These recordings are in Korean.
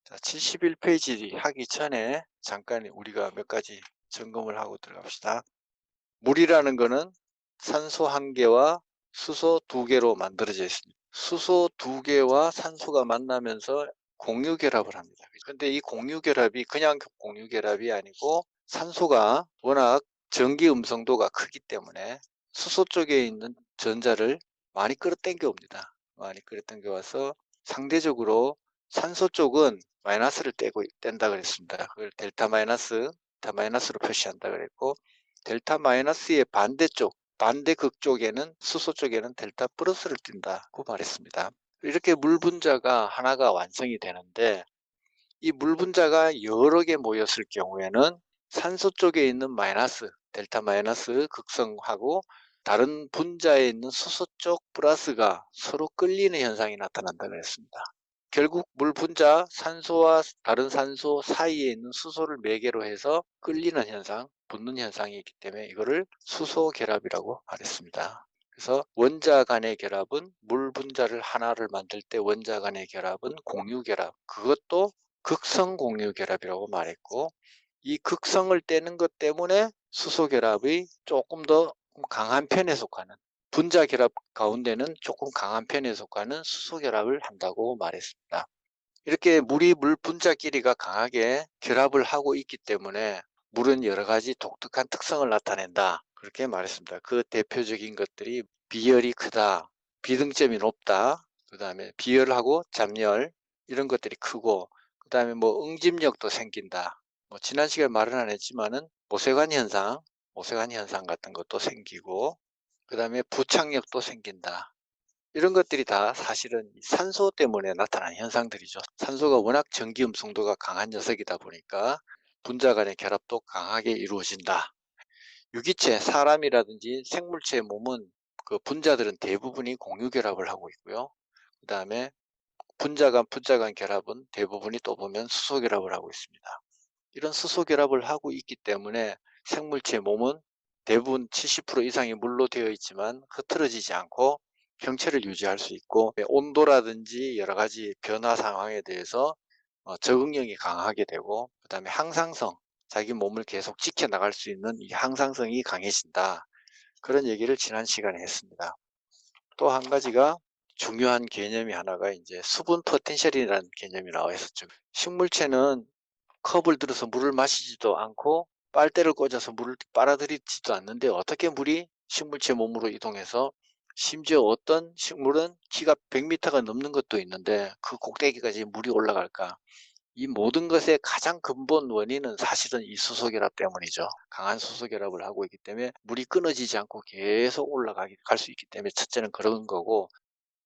자, 71페이지 하기 전에 잠깐 우리가 몇 가지 점검을 하고 들어갑시다. 물이라는 거는 산소 한 개와 수소 두 개로 만들어져 있습니다. 수소 두 개와 산소가 만나면서 공유 결합을 합니다. 근데 이 공유 결합이 그냥 공유 결합이 아니고 산소가 워낙 전기 음성도가 크기 때문에 수소 쪽에 있는 전자를 많이 끌어당겨 옵니다. 많이 끌어당겨 와서 상대적으로 산소 쪽은 마이너스를 뗀다 그랬습니다. 그걸 델타 마이너스로 표시한다 그랬고, 델타 마이너스의 반대쪽, 반대극 쪽에는 수소 쪽에는 델타 플러스를 띈다고 말했습니다. 이렇게 물 분자가 하나가 완성이 되는데, 이 물 분자가 여러 개 모였을 경우에는 산소 쪽에 있는 마이너스, 델타 마이너스 극성하고 다른 분자에 있는 수소 쪽 플러스가 서로 끌리는 현상이 나타난다 그랬습니다. 결국 물 분자 산소와 다른 산소 사이에 있는 수소를 매개로 해서 끌리는 현상, 붙는 현상이 있기 때문에 이거를 수소 결합이라고 말했습니다. 그래서 원자 간의 결합은 물 분자를 하나를 만들 때 원자 간의 결합은 공유 결합, 그것도 극성 공유 결합이라고 말했고, 이 극성을 떼는 것 때문에 수소 결합이 조금 더 강한 편에 속하는, 분자 결합 가운데는 조금 강한 편에 속하는 수소 결합을 한다고 말했습니다. 이렇게 물이 물 분자끼리가 강하게 결합을 하고 있기 때문에 물은 여러 가지 독특한 특성을 나타낸다, 그렇게 말했습니다. 그 대표적인 것들이 비열이 크다, 비등점이 높다, 그 다음에 비열하고 잠열 이런 것들이 크고, 그 다음에 뭐 응집력도 생긴다. 뭐 지난 시간에 말은 안 했지만은 모세관 현상 같은 것도 생기고, 그 다음에 부착력도 생긴다. 이런 것들이 다 사실은 산소 때문에 나타나는 현상들이죠. 산소가 워낙 전기 음성도가 강한 녀석이다 보니까 분자 간의 결합도 강하게 이루어진다. 유기체, 사람이라든지 생물체의 몸은 그 분자들은 대부분이 공유 결합을 하고 있고요. 그 다음에 분자 간 결합은 대부분이 또 보면 수소 결합을 하고 있습니다. 이런 수소 결합을 하고 있기 때문에 생물체 몸은 대부분 70% 이상이 물로 되어 있지만 흐트러지지 않고 형체를 유지할 수 있고, 온도라든지 여러 가지 변화 상황에 대해서 적응력이 강하게 되고, 그 다음에 항상성, 자기 몸을 계속 지켜나갈 수 있는 이 항상성이 강해진다, 그런 얘기를 지난 시간에 했습니다. 또 한 가지가 중요한 개념이 하나가 이제 수분 포텐셜이라는 개념이 나와 있었죠. 식물체는 컵을 들어서 물을 마시지도 않고 빨대를 꽂아서 물을 빨아들이지도 않는데 어떻게 물이 식물체 몸으로 이동해서, 심지어 어떤 식물은 키가 100m가 넘는 것도 있는데 그 꼭대기까지 물이 올라갈까? 이 모든 것의 가장 근본 원인은 사실은 이 수소결합 때문이죠. 강한 수소결합을 하고 있기 때문에 물이 끊어지지 않고 계속 갈 수 있기 때문에 첫째는 그런 거고,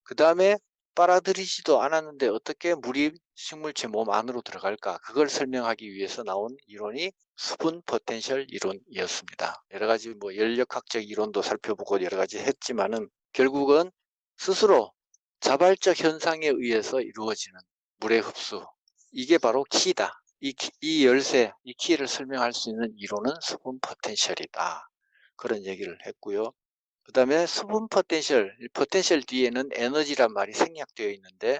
그 다음에 빨아들이지도 않았는데 어떻게 물이 식물체 몸 안으로 들어갈까? 그걸 설명하기 위해서 나온 이론이 수분 포텐셜 이론이었습니다. 여러 가지 뭐 연력학적 이론도 살펴보고 여러 가지 했지만은 결국은 스스로 자발적 현상에 의해서 이루어지는 물의 흡수, 이게 바로 키다. 이 열쇠, 이 키를 설명할 수 있는 이론은 수분 포텐셜이다, 그런 얘기를 했고요. 그 다음에 수분 포텐셜 뒤에는 에너지란 말이 생략되어 있는데,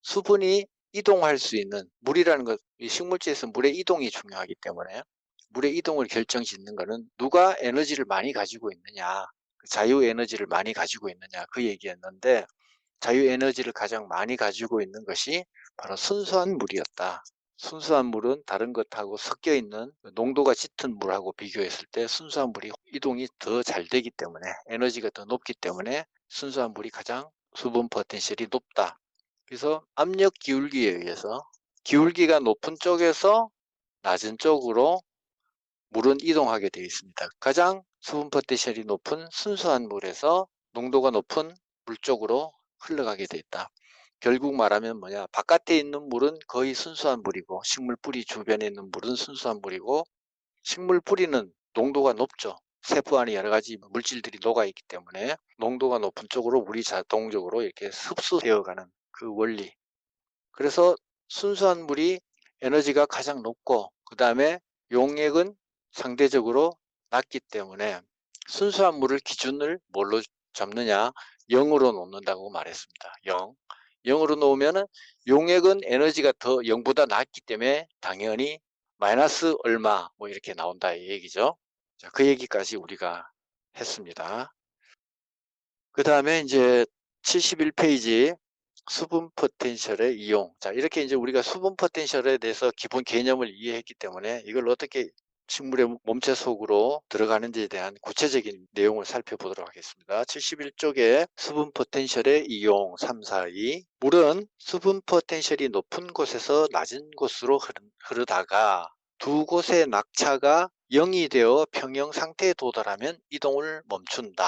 수분이 이동할 수 있는, 물이라는 것, 이 식물체에서 물의 이동이 중요하기 때문에 물의 이동을 결정짓는 것은 누가 에너지를 많이 가지고 있느냐, 자유 에너지를 많이 가지고 있느냐, 그 얘기였는데, 자유 에너지를 가장 많이 가지고 있는 것이 바로 순수한 물이었다. 순수한 물은 다른 것하고 섞여 있는 농도가 짙은 물하고 비교했을 때 순수한 물이 이동이 더 잘 되기 때문에, 에너지가 더 높기 때문에 순수한 물이 가장 수분 포텐셜이 높다. 그래서 압력 기울기에 의해서 기울기가 높은 쪽에서 낮은 쪽으로 물은 이동하게 되어 있습니다. 가장 수분 포텐셜이 높은 순수한 물에서 농도가 높은 물 쪽으로 흘러가게 되어 있다. 결국 말하면 뭐냐, 바깥에 있는 물은 거의 순수한 물이고 식물 뿌리 주변에 있는 물은 순수한 물이고, 식물 뿌리는 농도가 높죠. 세포 안에 여러 가지 물질들이 녹아 있기 때문에 농도가 높은 쪽으로 물이 자동적으로 이렇게 흡수되어 가는 그 원리. 그래서 순수한 물이 에너지가 가장 높고, 그 다음에 용액은 상대적으로 낮기 때문에 순수한 물을 기준을 뭘로 잡느냐, 0으로 놓는다고 말했습니다. 0. 0으로 놓으면은 용액은 에너지가 더 0보다 낮기 때문에 당연히 마이너스 얼마 뭐 이렇게 나온다 이 얘기죠. 자, 그 얘기까지 우리가 했습니다. 그 다음에 이제 71페이지 수분 포텐셜의 이용. 자, 이렇게 이제 우리가 수분 포텐셜에 대해서 기본 개념을 이해했기 때문에 이걸 어떻게 식물의 몸체 속으로 들어가는지에 대한 구체적인 내용을 살펴보도록 하겠습니다. 71쪽에 수분 포텐셜의 이용 3, 4, 2. 물은 수분 포텐셜이 높은 곳에서 낮은 곳으로 흐르다가 두 곳의 낙차가 0이 되어 평형 상태에 도달하면 이동을 멈춘다.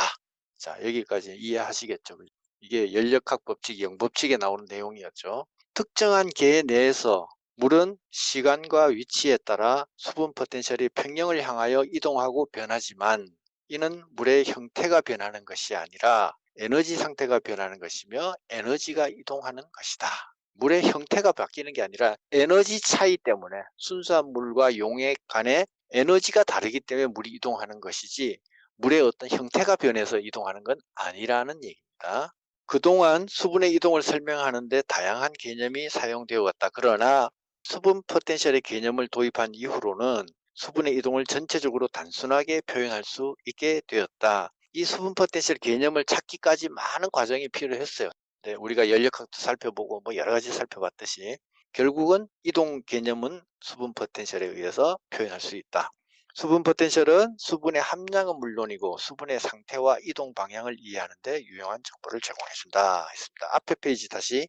자, 여기까지 이해하시겠죠? 이게 연력학 법칙, 영법칙에 나오는 내용이었죠. 특정한 계 내에서 물은 시간과 위치에 따라 수분 포텐셜이 평형을 향하여 이동하고 변하지만 이는 물의 형태가 변하는 것이 아니라 에너지 상태가 변하는 것이며 에너지가 이동하는 것이다. 물의 형태가 바뀌는 게 아니라 에너지 차이 때문에 순수한 물과 용액 간의 에너지가 다르기 때문에 물이 이동하는 것이지 물의 어떤 형태가 변해서 이동하는 건 아니라는 얘기입니다. 그동안 수분의 이동을 설명하는 데 다양한 개념이 사용되어 왔다. 그러나 수분 포텐셜의 개념을 도입한 이후로는 수분의 이동을 전체적으로 단순하게 표현할 수 있게 되었다. 이 수분 포텐셜 개념을 찾기까지 많은 과정이 필요했어요. 네, 우리가 연력학도 살펴보고 뭐 여러 가지 살펴봤듯이 결국은 이동 개념은 수분 포텐셜에 의해서 표현할 수 있다. 수분 포텐셜은 수분의 함량은 물론이고 수분의 상태와 이동 방향을 이해하는 데 유용한 정보를 제공해준다 했습니다. 앞에 페이지 다시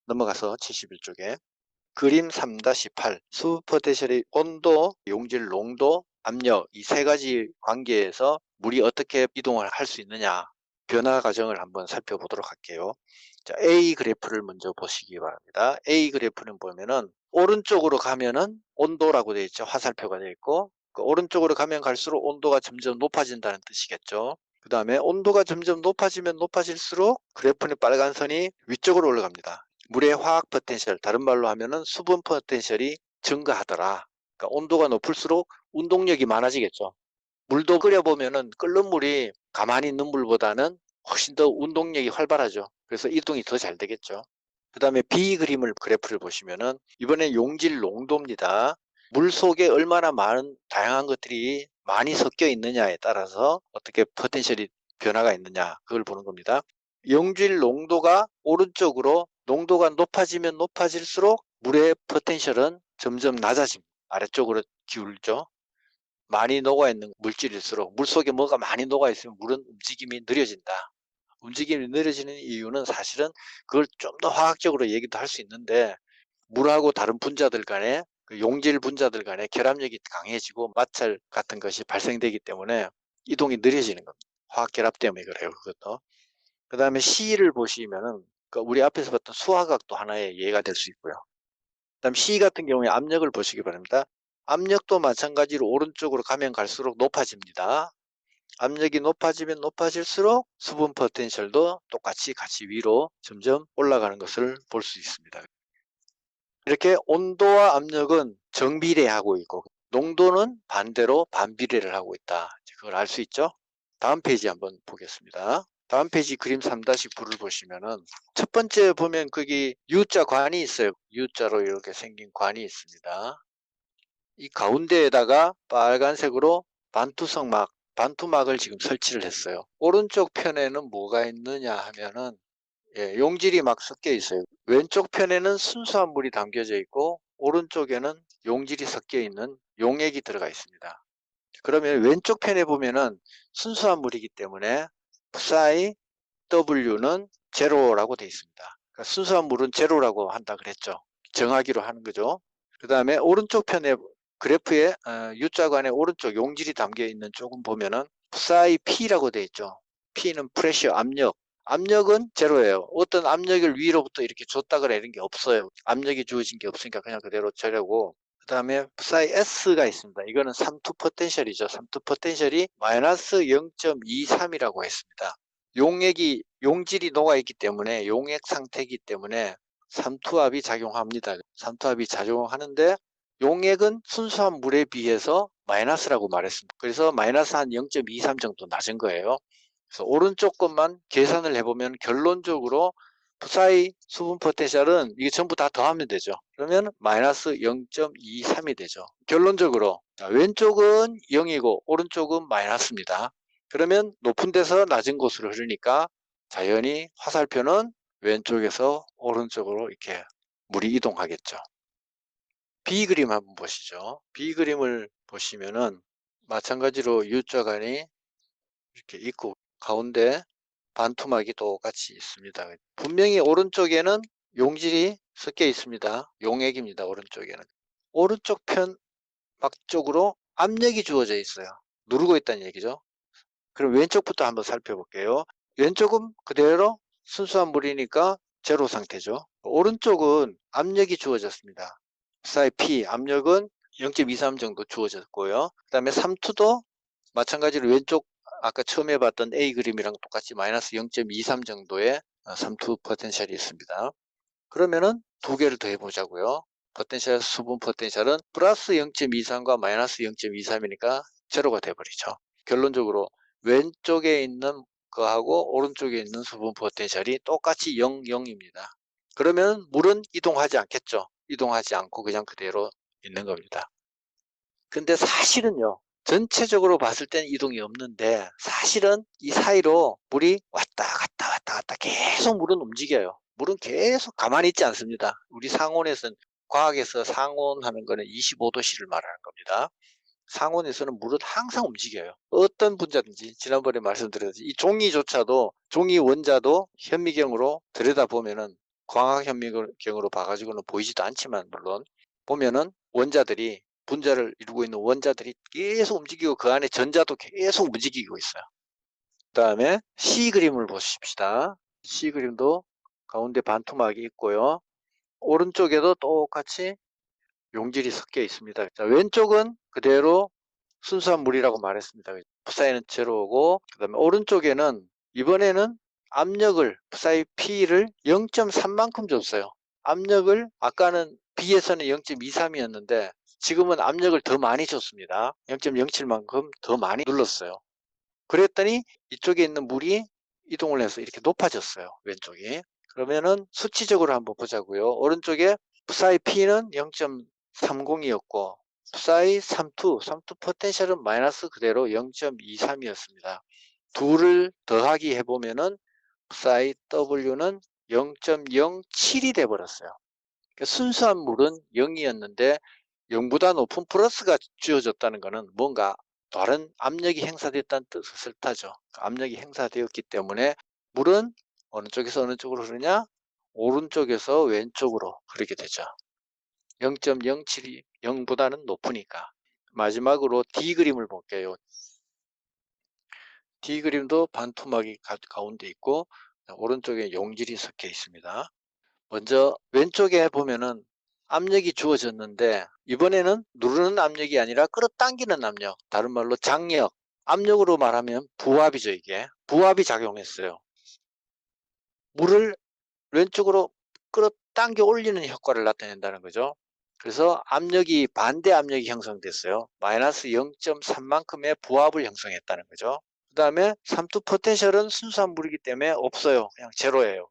넘어가서 71쪽에 그림 3-8 수분 포텐셜의 온도, 용질 농도, 압력 이 세 가지 관계에서 물이 어떻게 이동을 할 수 있느냐 변화 과정을 한번 살펴보도록 할게요. 자, A 그래프를 먼저 보시기 바랍니다. A 그래프는 보면은 오른쪽으로 가면은 온도라고 되어 있죠. 화살표가 되어 있고 그 오른쪽으로 가면 갈수록 온도가 점점 높아진다는 뜻이겠죠. 그 다음에 온도가 점점 높아지면 높아질수록 그래프의 빨간 선이 위쪽으로 올라갑니다. 물의 화학 포텐셜, 다른 말로 하면은 수분 포텐셜이 증가하더라. 그러니까 온도가 높을수록 운동력이 많아지겠죠. 물도 끓여보면은 끓는 물이 가만히 있는 물보다는 훨씬 더 운동력이 활발하죠. 그래서 이동이 더 잘 되겠죠. 그 다음에 B 그림을 그래프를 보시면은 이번엔 용질 농도입니다. 물 속에 얼마나 많은 다양한 것들이 많이 섞여 있느냐에 따라서 어떻게 포텐셜이 변화가 있느냐 그걸 보는 겁니다. 용질 농도가 오른쪽으로 농도가 높아지면 높아질수록 물의 포텐셜은 점점 낮아집니다. 아래쪽으로 기울죠. 많이 녹아있는 물질일수록 물속에 뭐가 많이 녹아있으면 물은 움직임이 느려진다. 움직임이 느려지는 이유는 사실은 그걸 좀 더 화학적으로 얘기도 할 수 있는데 물하고 다른 분자들 간에 그 용질 분자들 간에 결합력이 강해지고 마찰 같은 것이 발생되기 때문에 이동이 느려지는 겁니다. 화학 결합 때문에 그래요. 그것도. 그 다음에 C를 보시면은 우리 앞에서 봤던 수화각도 하나의 예가 될 수 있고요. 그 다음 C 같은 경우에 압력을 보시기 바랍니다. 압력도 마찬가지로 오른쪽으로 가면 갈수록 높아집니다. 압력이 높아지면 높아질수록 수분 포텐셜도 똑같이 같이 위로 점점 올라가는 것을 볼 수 있습니다. 이렇게 온도와 압력은 정비례하고 있고 농도는 반대로 반비례를 하고 있다. 그걸 알 수 있죠? 다음 페이지 한번 보겠습니다. 다음 페이지 그림 3-9를 보시면은 첫 번째 보면 거기 U자 관이 있어요. U자로 이렇게 생긴 관이 있습니다. 이 가운데에다가 빨간색으로 반투막을 지금 설치를 했어요. 오른쪽 편에는 뭐가 있느냐 하면은 용질이 막 섞여 있어요. 왼쪽 편에는 순수한 물이 담겨져 있고 오른쪽에는 용질이 섞여 있는 용액이 들어가 있습니다. 그러면 왼쪽 편에 보면은 순수한 물이기 때문에 psi W는 제로라고 되어 있습니다. 그러니까 순수한 물은 제로라고 한다 그랬죠. 정하기로 하는 거죠. 그 다음에 오른쪽 편에 그래프에 U자관의 오른쪽 용질이 담겨 있는 쪽은 보면은 psi P라고 되어 있죠. P는 프레셔, 압력. 압력은 제로예요. 어떤 압력을 위로부터 이렇게 줬다 그래 이런 게 없어요. 압력이 주어진 게 없으니까 그냥 그대로 제로고. 그 다음에 psi S가 있습니다. 이거는 삼투 포텐셜이죠. 삼투 포텐셜이 마이너스 0.23이라고 했습니다. 용질이 녹아있기 때문에 용액 상태이기 때문에 삼투압이 작용합니다. 삼투압이 작용하는데 용액은 순수한 물에 비해서 마이너스라고 말했습니다. 그래서 마이너스 한 0.23 정도 낮은 거예요. 그래서 오른쪽 것만 계산을 해보면 결론적으로 푸사이 수분 포텐셜은 이게 전부 다 더하면 되죠. 그러면 마이너스 0.23이 되죠. 결론적으로 왼쪽은 0이고 오른쪽은 마이너스입니다. 그러면 높은 데서 낮은 곳으로 흐르니까 자연히 화살표는 왼쪽에서 오른쪽으로 이렇게 물이 이동하겠죠. B 그림 한번 보시죠. B 그림을 보시면은 마찬가지로 U자간이 이렇게 있고 가운데 반투막이 똑같이 있습니다. 분명히 오른쪽에는 용질이 섞여 있습니다. 용액입니다. 오른쪽에는. 오른쪽 편 밖쪽으로 압력이 주어져 있어요. 누르고 있다는 얘기죠. 그럼 왼쪽부터 한번 살펴볼게요. 왼쪽은 그대로 순수한 물이니까 제로 상태죠. 오른쪽은 압력이 주어졌습니다. 사이 P 압력은 0.23 정도 주어졌고요. 그 다음에 삼투도 마찬가지로 왼쪽 아까 처음에 봤던 A 그림이랑 똑같이 마이너스 0.23 정도의 삼투 포텐셜이 있습니다. 그러면은 두 개를 더 해보자고요. 포텐셜, 수분 포텐셜은 플러스 0.23과 마이너스 0.23이니까 제로가 돼버리죠. 결론적으로 왼쪽에 있는 거하고 오른쪽에 있는 수분 포텐셜이 똑같이 0, 0입니다. 그러면 물은 이동하지 않겠죠. 이동하지 않고 그냥 그대로 있는 겁니다. 근데 사실은요. 전체적으로 봤을 때는 이동이 없는데 사실은 이 사이로 물이 왔다 갔다 왔다 갔다 계속 물은 움직여요. 물은 계속 가만히 있지 않습니다. 우리 상온에서는 과학에서 상온하는 거는 25도씨를 말하는 겁니다. 상온에서는 물은 항상 움직여요. 어떤 분자든지 지난번에 말씀드렸듯이 이 종이조차도 종이 원자도 현미경으로 들여다보면은 광학 현미경으로 봐가지고는 보이지도 않지만 물론 보면은 원자들이 분자를 이루고 있는 원자들이 계속 움직이고 그 안에 전자도 계속 움직이고 있어요. 그 다음에 C 그림을 보십시다. C 그림도 가운데 반토막이 있고요. 오른쪽에도 똑같이 용질이 섞여 있습니다. 자, 왼쪽은 그대로 순수한 물이라고 말했습니다. 푸사이는 제로고 그 다음에 오른쪽에는 이번에는 압력을 푸사이 P를 0.3만큼 줬어요. 압력을 아까는 B에서는 0.23이었는데 지금은 압력을 더 많이 줬습니다. 0.07만큼 더 많이 눌렀어요. 그랬더니 이쪽에 있는 물이 이동을 해서 이렇게 높아졌어요. 왼쪽이. 그러면은 수치적으로 한번 보자고요. 오른쪽에 푸사이 P는 0.30이었고 푸사이 32 포텐셜은 마이너스 그대로 0.23이었습니다. 둘을 더하기 해보면은 푸사이 W는 0.07이 돼버렸어요. 그러니까 순수한 물은 0이었는데 0보다 높은 플러스가 주어졌다는 것은 뭔가 다른 압력이 행사됐다는 뜻을 뜻하죠. 압력이 행사되었기 때문에 물은 어느 쪽에서 어느 쪽으로 흐르냐? 오른쪽에서 왼쪽으로 흐르게 되죠. 0.07이 0보다는 높으니까. 마지막으로 D 그림을 볼게요. D 그림도 반토막이 가운데 있고 오른쪽에 용질이 섞여 있습니다. 먼저 왼쪽에 보면은 압력이 주어졌는데 이번에는 누르는 압력이 아니라 끌어당기는 압력, 다른 말로 장력, 압력으로 말하면 부압이죠. 이게 부압이 작용했어요. 물을 왼쪽으로 끌어당겨 올리는 효과를 나타낸다는 거죠. 그래서 압력이 반대 압력이 형성됐어요. 마이너스 0.3만큼의 부압을 형성했다는 거죠. 그 다음에 삼투 포텐셜은 순수한 물이기 때문에 없어요. 그냥 제로예요.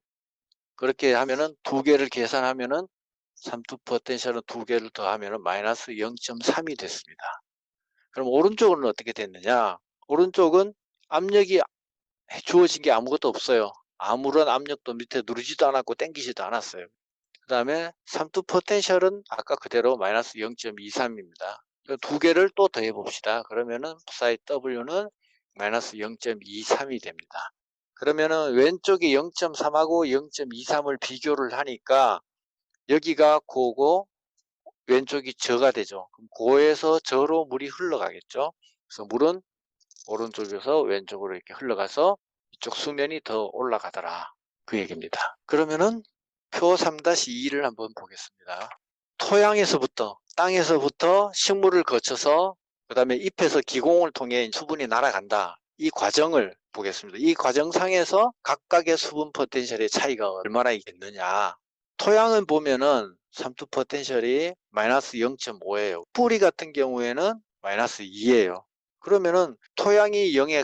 그렇게 하면은 두 개를 계산하면은 삼투 포텐셜은 두 개를 더하면은 마이너스 0.3이 됐습니다. 그럼 오른쪽은 어떻게 됐느냐? 오른쪽은 압력이 주어진 게 아무것도 없어요. 아무런 압력도 밑에 누르지도 않았고 당기지도 않았어요. 그 다음에 삼투 포텐셜은 아까 그대로 마이너스 0.23입니다. 두 개를 또 더해 봅시다. 그러면은 사이 W는 마이너스 0.23이 됩니다. 그러면은 왼쪽이 0.3하고 0.23을 비교를 하니까 여기가 고고 왼쪽이 저가 되죠. 그럼 고에서 저로 물이 흘러가겠죠. 그래서 물은 오른쪽에서 왼쪽으로 이렇게 흘러가서 이쪽 수면이 더 올라가더라. 그 얘기입니다. 그러면은 표 3-2를 한번 보겠습니다. 토양에서부터 땅에서부터 식물을 거쳐서 그 다음에 잎에서 기공을 통해 수분이 날아간다. 이 과정을 보겠습니다. 이 과정상에서 각각의 수분 포텐셜의 차이가 얼마나 있겠느냐. 토양은 보면은 삼투 포텐셜이 마이너스 0.5예요. 뿌리 같은 경우에는 마이너스 2예요. 그러면은 토양이 0에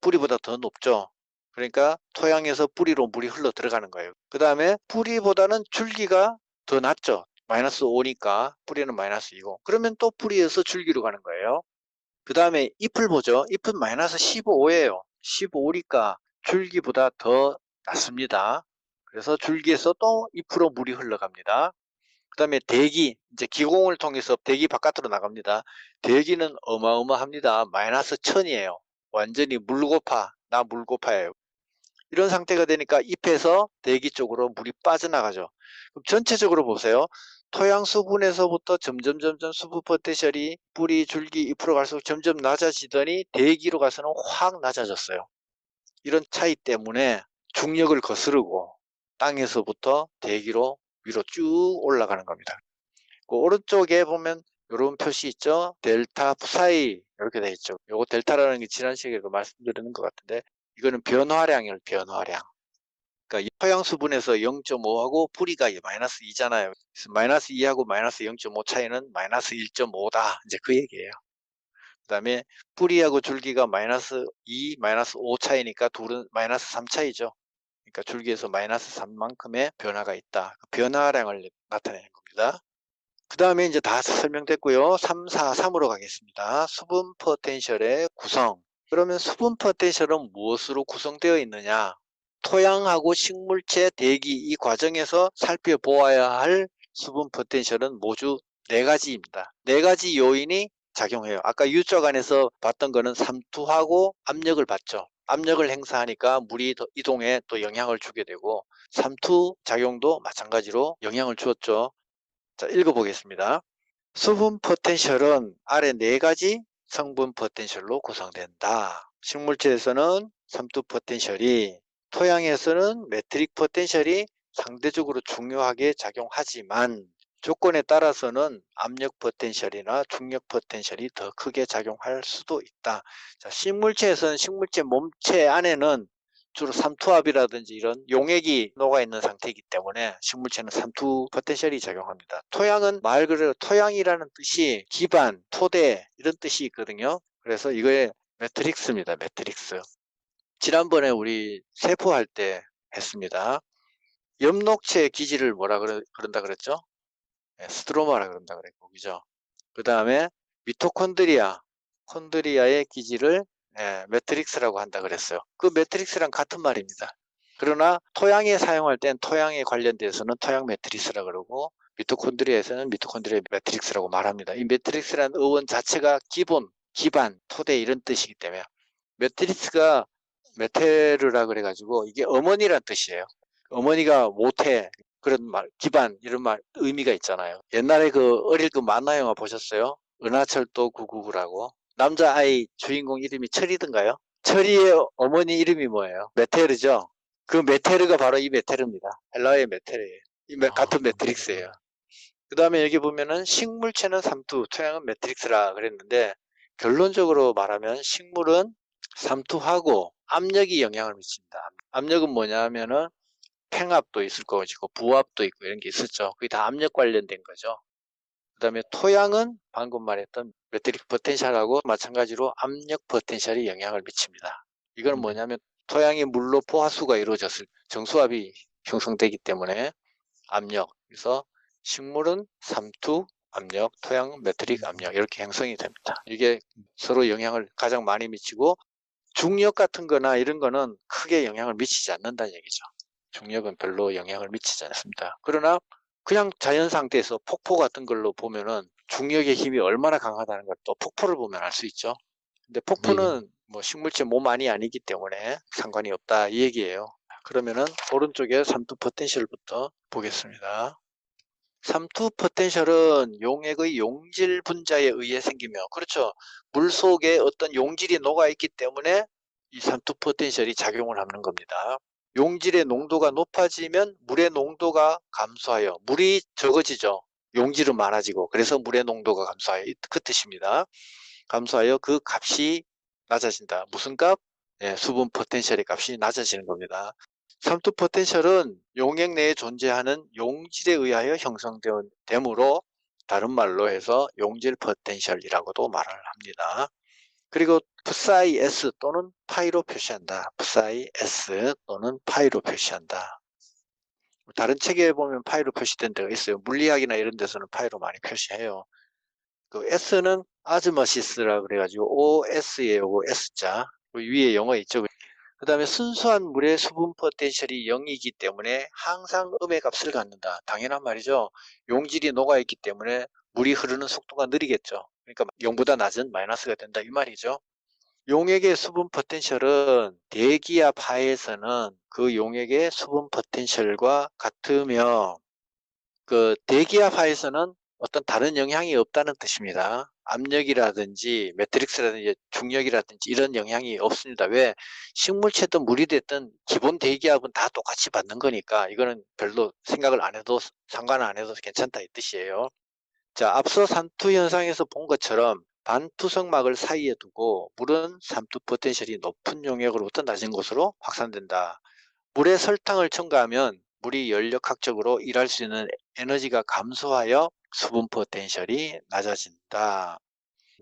뿌리보다 더 높죠. 그러니까 토양에서 뿌리로 물이 흘러 들어가는 거예요. 그 다음에 뿌리보다는 줄기가 더 낫죠. 마이너스 5니까 뿌리는 마이너스 2고 그러면 또 뿌리에서 줄기로 가는 거예요. 그 다음에 잎을 보죠. 잎은 마이너스 15예요. 15니까 줄기보다 더 낫습니다. 그래서 줄기에서 또 잎으로 물이 흘러갑니다. 그 다음에 대기, 이제 기공을 통해서 대기 바깥으로 나갑니다. 대기는 어마어마합니다. 마이너스 1000이에요. 완전히 물고파, 나 물고파예요. 이런 상태가 되니까 잎에서 대기 쪽으로 물이 빠져나가죠. 그럼 전체적으로 보세요. 토양 수분에서부터 점점 수분 포텐셜이 뿌리, 줄기, 잎으로 갈수록 점점 낮아지더니 대기로 가서는 확 낮아졌어요. 이런 차이 때문에 중력을 거스르고 땅에서부터 대기로 위로 쭉 올라가는 겁니다. 그 오른쪽에 보면 이런 표시 있죠. 델타 psi 이렇게 되어 있죠. 요거 델타라는 게 지난 시간에도 말씀드리는 것 같은데 이거는 변화량이에요. 변화량. 그러니까 토양 수분에서 0.5하고 뿌리가 마이너스 2잖아요. 그래서 마이너스 2하고 마이너스 0.5 차이는 마이너스 1.5다. 이제 그 얘기예요. 그 다음에 뿌리하고 줄기가 마이너스 2, 마이너스 5 차이니까 둘은 마이너스 3 차이죠. 그러니까 줄기에서 마이너스 3만큼의 변화가 있다. 변화량을 나타내는 겁니다. 그 다음에 이제 다 설명됐고요. 3, 4, 3으로 가겠습니다. 수분 포텐셜의 구성. 그러면 수분 포텐셜은 무엇으로 구성되어 있느냐? 토양하고 식물체 대기 이 과정에서 살펴보아야 할 수분 포텐셜은 모두 4가지입니다. 4가지 요인이 작용해요. 아까 U쪽 안에서 봤던 거는 삼투하고 압력을 받죠. 압력을 행사하니까 물이 더 이동에 또 영향을 주게 되고 삼투 작용도 마찬가지로 영향을 주었죠. 자, 읽어보겠습니다. 수분 포텐셜은 아래 4가지 성분 포텐셜로 구성된다. 식물체에서는 삼투 포텐셜이, 토양에서는 매트릭 포텐셜이 상대적으로 중요하게 작용하지만 조건에 따라서는 압력 포텐셜이나 중력 포텐셜이 더 크게 작용할 수도 있다. 자, 식물체에서는 식물체 몸체 안에는 주로 삼투압이라든지 이런 용액이 녹아있는 상태이기 때문에 식물체는 삼투 포텐셜이 작용합니다. 토양은 말 그대로 토양이라는 뜻이 기반, 토대 이런 뜻이 있거든요. 그래서 이거의 매트릭스입니다. 매트릭스. 지난번에 우리 세포할 때 했습니다. 엽록체의 기질을 뭐라 그런다 그랬죠? 스트로마라 그런다 그랬고, 그죠? 그 다음에 미토콘드리아, 콘드리아의 기질을 매트릭스라고 한다 그랬어요. 그 매트릭스랑 같은 말입니다. 그러나 토양에 사용할 땐 토양에 관련돼서는 토양 매트릭스라 그러고 미토콘드리아에서는 미토콘드리아 매트릭스라고 말합니다. 이 매트릭스라는 어원 자체가 기본, 기반, 토대 이런 뜻이기 때문에 매트릭스가 메테르라 그래가지고 이게 어머니란 뜻이에요. 어머니가 모태 그런 말, 기반 이런 말 의미가 있잖아요. 옛날에 그 어릴 그 만화 영화 보셨어요? 은하철도 999라고. 남자아이 주인공 이름이 철이던가요? 철이의 어머니 이름이 뭐예요? 메테르죠. 그 메테르가 바로 이 메테르입니다. 헬라어의 메테르예요. 같은 매트릭스예요. 그 다음에 여기 보면은 식물체는 삼투, 토양은 매트릭스라 그랬는데 결론적으로 말하면 식물은 삼투하고 압력이 영향을 미칩니다. 압력은 뭐냐 하면은 팽압도 있을 것이고 부압도 있고 이런 게 있었죠. 그게 다 압력 관련된 거죠. 그 다음에 토양은 방금 말했던 매트릭 포텐셜하고 마찬가지로 압력 포텐셜이 영향을 미칩니다. 이건 뭐냐면 토양이 물로 포화수가 이루어졌을 정수압이 형성되기 때문에 압력, 그래서 식물은 삼투 압력, 토양은 매트릭 압력 이렇게 형성이 됩니다. 이게 서로 영향을 가장 많이 미치고 중력 같은 거나 이런 거는 크게 영향을 미치지 않는다는 얘기죠. 중력은 별로 영향을 미치지 않습니다. 그러나 그냥 자연 상태에서 폭포 같은 걸로 보면은 중력의 힘이 얼마나 강하다는 걸 또 폭포를 보면 알 수 있죠. 근데 폭포는 뭐 식물체 몸 안이 아니기 때문에 상관이 없다 이 얘기예요. 그러면은 오른쪽에 삼투 포텐셜부터 보겠습니다. 삼투 포텐셜은 용액의 용질 분자에 의해 생기며, 그렇죠. 물 속에 어떤 용질이 녹아있기 때문에 이 삼투 포텐셜이 작용을 하는 겁니다. 용질의 농도가 높아지면 물의 농도가 감소하여 물이 적어지죠. 용질은 많아지고 그래서 물의 농도가 감소하여 그 뜻입니다. 감소하여 그 값이 낮아진다. 무슨 값? 수분 포텐셜의 값이 낮아지는 겁니다. 삼투 포텐셜은 용액 내에 존재하는 용질에 의하여 형성되므로 다른 말로 해서 용질 포텐셜이라고도 말을 합니다. 그리고 psi s 또는 파이로 표시한다. psi s 또는 파이로 표시한다. 다른 책에 보면 파이로 표시된 데가 있어요. 물리학이나 이런 데서는 파이로 많이 표시해요. 그 S는 아즈머시스라 그래가지고 OS예요. S자. 그 위에 영어 있죠. 그 다음에 순수한 물의 수분 포텐셜이 0이기 때문에 항상 음의 값을 갖는다. 당연한 말이죠. 용질이 녹아있기 때문에 물이 흐르는 속도가 느리겠죠. 그러니까 0보다 낮은 마이너스가 된다 이 말이죠. 용액의 수분 포텐셜은 대기압 하에서는 그 용액의 수분 포텐셜과 같으며 그 대기압 하에서는 어떤 다른 영향이 없다는 뜻입니다. 압력이라든지 매트릭스라든지 중력이라든지 이런 영향이 없습니다. 왜? 식물체든 물이 됐든 기본 대기압은 다 똑같이 받는 거니까 이거는 별로 생각을 안 해도 상관 안 해도 괜찮다 이 뜻이에요. 자, 앞서 산투 현상에서 본 것처럼 반투성막을 사이에 두고 물은 산투 포텐셜이 높은 용액으로부터 낮은 곳으로 확산된다. 물에 설탕을 첨가하면 물이 연력학적으로 일할 수 있는 에너지가 감소하여 수분 포텐셜이 낮아진다.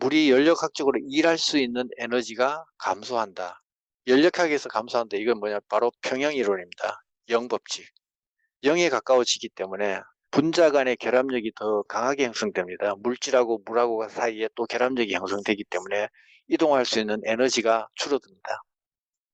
물이 연력학적으로 일할 수 있는 에너지가 감소한다. 연력학에서 감소한다. 이건 뭐냐? 바로 평형이론입니다. 영법칙. 0에 가까워지기 때문에 분자 간의 결합력이 더 강하게 형성됩니다. 물질하고 물하고 사이에 또 결합력이 형성되기 때문에 이동할 수 있는 에너지가 줄어듭니다.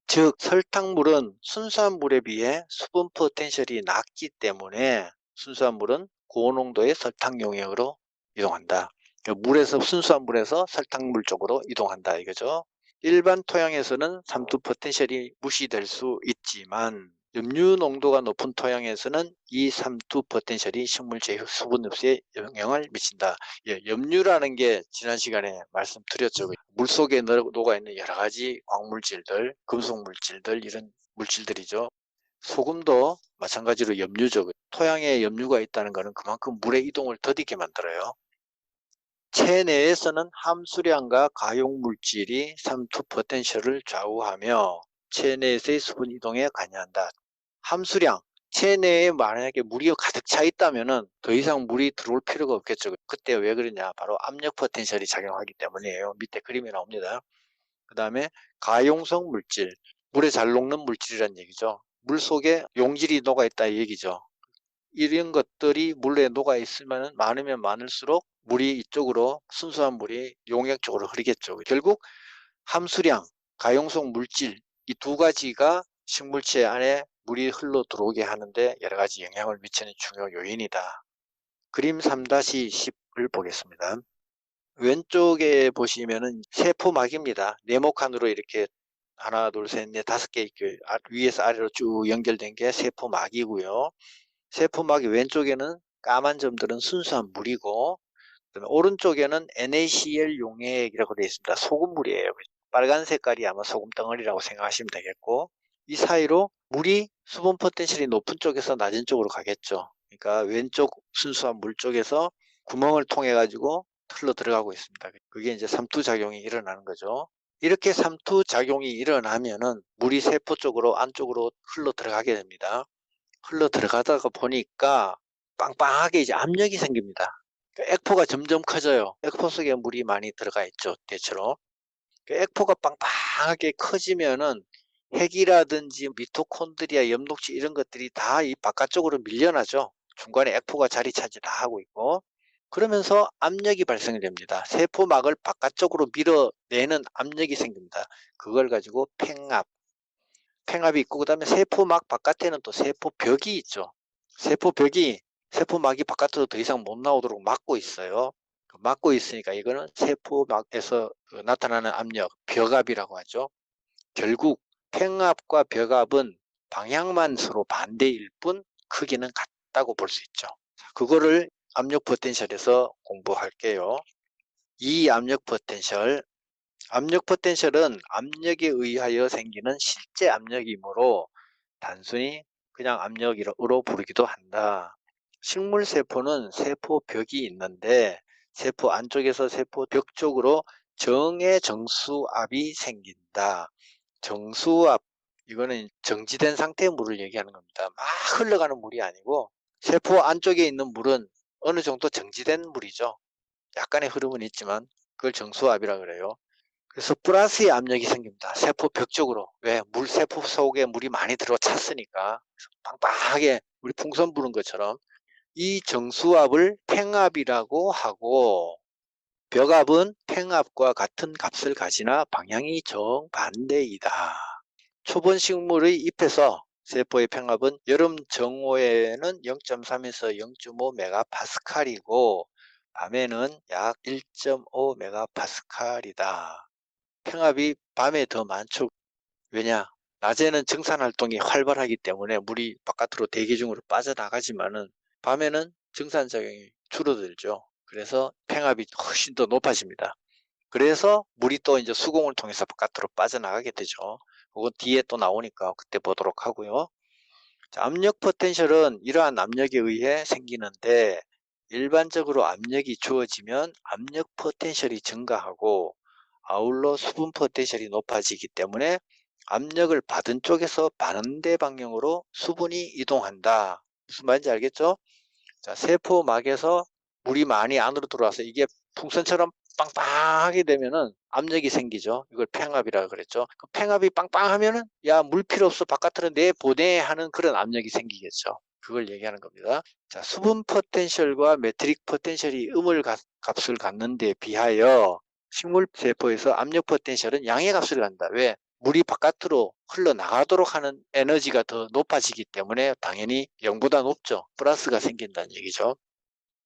즉 설탕물은 순수한 물에 비해 수분 포텐셜이 낮기 때문에 순수한 물은 고농도의 설탕 용액으로 이동한다. 물에서 순수한 물에서 설탕물 쪽으로 이동한다 이거죠. 일반 토양에서는 삼투 포텐셜이 무시될 수 있지만 염류 농도가 높은 토양에서는 이 삼투 포텐셜이 식물체 수분 흡수에 영향을 미친다. 예, 염류라는 게 지난 시간에 말씀드렸죠. 물속에 녹아있는 여러 가지 광물질들, 금속물질들 이런 물질들이죠. 소금도 마찬가지로 염류죠. 토양에 염류가 있다는 것은 그만큼 물의 이동을 더디게 만들어요. 체내에서는 함수량과 가용물질이 삼투 포텐셜을 좌우하며 체내에서의 수분 이동에 관여한다. 함수량, 체내에 만약에 물이 가득 차 있다면 더 이상 물이 들어올 필요가 없겠죠. 그때 왜 그러냐? 바로 압력 포텐셜이 작용하기 때문이에요. 밑에 그림이 나옵니다. 그 다음에 가용성 물질, 물에 잘 녹는 물질이란 얘기죠. 물 속에 용질이 녹아있다 이 얘기죠. 이런 것들이 물에 녹아 있으면 많으면 많을수록 물이 이쪽으로 순수한 물이 용액 쪽으로 흐르겠죠. 결국 함수량, 가용성 물질 이 두 가지가 식물체 안에 물이 흘러 들어오게 하는데 여러 가지 영향을 미치는 중요 요인이다. 그림 3-10을 보겠습니다. 왼쪽에 보시면은 세포막입니다. 네모칸으로 이렇게 하나, 둘, 셋, 넷, 5개 위에서 아래로 쭉 연결된 게 세포막이고요. 세포막의 왼쪽에는 까만 점들은 순수한 물이고 오른쪽에는 NaCl 용액이라고 되어 있습니다. 소금물이에요. 빨간 색깔이 아마 소금 덩어리라고 생각하시면 되겠고 이 사이로 물이 수분 포텐셜이 높은 쪽에서 낮은 쪽으로 가겠죠. 그러니까 왼쪽 순수한 물 쪽에서 구멍을 통해 가지고 흘러 들어가고 있습니다. 그게 이제 삼투작용이 일어나는 거죠. 이렇게 삼투작용이 일어나면은 물이 세포 쪽으로 안쪽으로 흘러 들어가게 됩니다. 흘러 들어가다가 보니까 빵빵하게 이제 압력이 생깁니다. 액포가 점점 커져요. 액포 속에 물이 많이 들어가 있죠. 대체로. 액포가 빵빵하게 커지면은 핵이라든지 미토콘드리아, 엽록체 이런 것들이 다 이 바깥쪽으로 밀려나죠. 중간에 액포가 자리 차지 다 하고 있고. 그러면서 압력이 발생이 됩니다. 세포막을 바깥쪽으로 밀어내는 압력이 생깁니다. 그걸 가지고 팽압이 있고 그다음에 세포막 바깥에는 또 세포벽이 있죠. 세포막이 바깥으로 더 이상 못 나오도록 막고 있어요. 막고 있으니까 이거는 세포막에서 나타나는 압력, 벽압이라고 하죠. 결국 팽압과 벽압은 방향만 서로 반대일 뿐 크기는 같다고 볼 수 있죠. 그거를 압력 포텐셜에서 공부할게요. 이 압력 포텐셜은 압력에 의하여 생기는 실제 압력이므로 단순히 그냥 압력으로 부르기도 한다. 식물 세포는 세포벽이 있는데 세포 안쪽에서 세포벽 쪽으로 정의 정수압이 생긴다. 정수압, 이거는 정지된 상태의 물을 얘기하는 겁니다. 막 흘러가는 물이 아니고 세포 안쪽에 있는 물은 어느 정도 정지된 물이죠. 약간의 흐름은 있지만 그걸 정수압이라 그래요. 그래서 플러스의 압력이 생깁니다. 세포 벽 쪽으로. 왜? 세포 속에 물이 많이 들어찼으니까. 빵빵하게 우리 풍선 부는 것처럼. 이 정수압을 팽압이라고 하고, 벽압은 팽압과 같은 값을 가지나 방향이 정반대이다. 초본 식물의 잎에서 세포의 팽압은 여름 정오에는 0.3에서 0.5 메가파스칼이고 밤에는 약 1.5 메가파스칼이다. 팽압이 밤에 더 많죠. 왜냐? 낮에는 증산 활동이 활발하기 때문에 물이 바깥으로 대기 중으로 빠져나가지만은 밤에는 증산 작용이 줄어들죠. 그래서 팽압이 훨씬 더 높아집니다. 그래서 물이 또 이제 수공을 통해서 바깥으로 빠져나가게 되죠. 그건 뒤에 또 나오니까 그때 보도록 하고요. 자, 압력 포텐셜은 이러한 압력에 의해 생기는데 일반적으로 압력이 주어지면 압력 포텐셜이 증가하고 아울러 수분 포텐셜이 높아지기 때문에 압력을 받은 쪽에서 반대 방향으로 수분이 이동한다. 무슨 말인지 알겠죠? 자, 세포막에서 물이 많이 안으로 들어와서 이게 풍선처럼 빵빵하게 되면은 압력이 생기죠. 이걸 팽압이라고 그랬죠. 그 팽압이 빵빵하면은 야, 물 필요 없어. 바깥으로 내보내 하는 그런 압력이 생기겠죠. 그걸 얘기하는 겁니다. 자, 수분 포텐셜과 메트릭 포텐셜이 값을 갖는 데 비하여 식물 세포에서 압력 포텐셜은 양의 값을 갖는다. 왜? 물이 바깥으로 흘러나가도록 하는 에너지가 더 높아지기 때문에 당연히 0보다 높죠. 플러스가 생긴다는 얘기죠.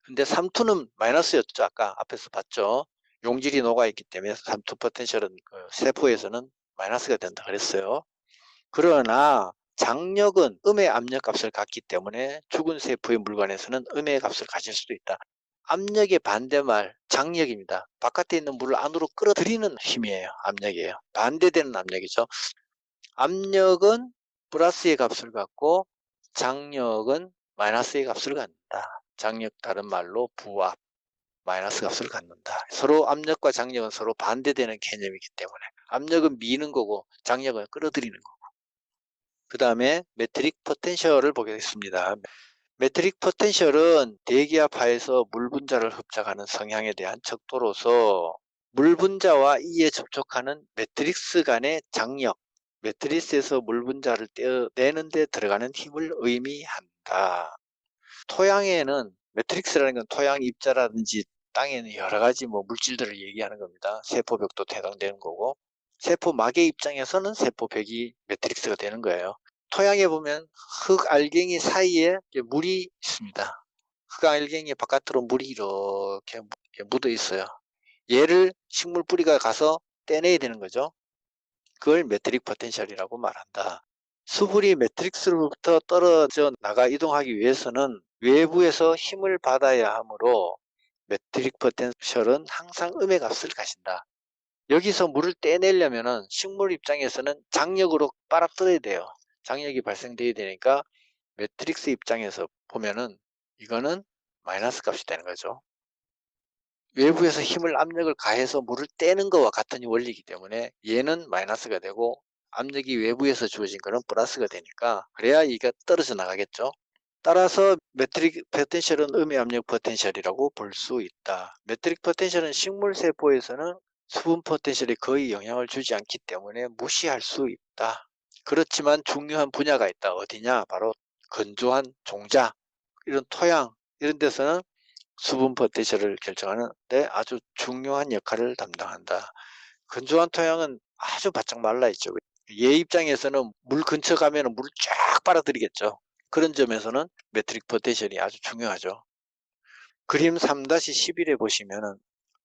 근데 삼투는 마이너스였죠. 아까 앞에서 봤죠. 용질이 녹아있기 때문에 삼투 포텐셜은 세포에서는 마이너스가 된다 그랬어요. 그러나 장력은 음의 압력값을 갖기 때문에 죽은 세포의 물관에서는 음의 값을 가질 수도 있다. 압력의 반대말 장력입니다. 바깥에 있는 물을 안으로 끌어들이는 힘이에요. 압력이에요. 반대되는 압력이죠. 압력은 플러스의 값을 갖고 장력은 마이너스의 값을 갖는다. 장력 다른 말로 부압, 마이너스 값을 갖는다. 서로 압력과 장력은 서로 반대되는 개념이기 때문에 압력은 미는 거고 장력은 끌어들이는 거고. 그 다음에 메트릭 포텐셜을 보겠습니다. 메트릭 포텐셜은 대기압 하에서 물 분자를 흡착하는 성향에 대한 척도로서 물 분자와 이에 접촉하는 매트릭스 간의 장력, 매트리스에서 물 분자를 떼어내는 데 들어가는 힘을 의미한다. 토양에는 매트릭스라는 건 토양 입자라든지 땅에는 여러 가지 물질들을 얘기하는 겁니다. 세포벽도 해당되는 거고 세포막의 입장에서는 세포벽이 매트릭스가 되는 거예요. 토양에 보면 흙알갱이 사이에 물이 있습니다. 흙알갱이 바깥으로 물이 이렇게 묻어 있어요. 얘를 식물 뿌리가 가서 떼내야 되는 거죠. 그걸 매트릭 포텐셜이라고 말한다. 수분이 매트릭스로부터 떨어져 나가 이동하기 위해서는 외부에서 힘을 받아야 하므로 매트릭 포텐셜은 항상 음의 값을 가진다. 여기서 물을 떼내려면 식물 입장에서는 장력으로 빨아들여야 돼요. 장력이 발생돼야 되니까 매트릭스 입장에서 보면은 이거는 마이너스 값이 되는 거죠. 외부에서 힘을 압력을 가해서 물을 떼는 것과 같은 원리이기 때문에 얘는 마이너스가 되고 압력이 외부에서 주어진 거는 플러스가 되니까 그래야 이게 떨어져 나가겠죠. 따라서 매트릭 포텐셜은 음의 압력 포텐셜이라고 볼 수 있다. 매트릭 포텐셜은 식물 세포에서는 수분 포텐셜이 거의 영향을 주지 않기 때문에 무시할 수 있다. 그렇지만 중요한 분야가 있다. 어디냐? 바로 건조한 종자, 이런 토양 이런 데서는 수분 포텐셜을 결정하는 데 아주 중요한 역할을 담당한다. 건조한 토양은 아주 바짝 말라 있죠. 얘 입장에서는 물 근처 가면 물을 쫙 빨아들이겠죠. 그런 점에서는 매트릭 포텐셜이 아주 중요하죠. 그림 3-11에 보시면은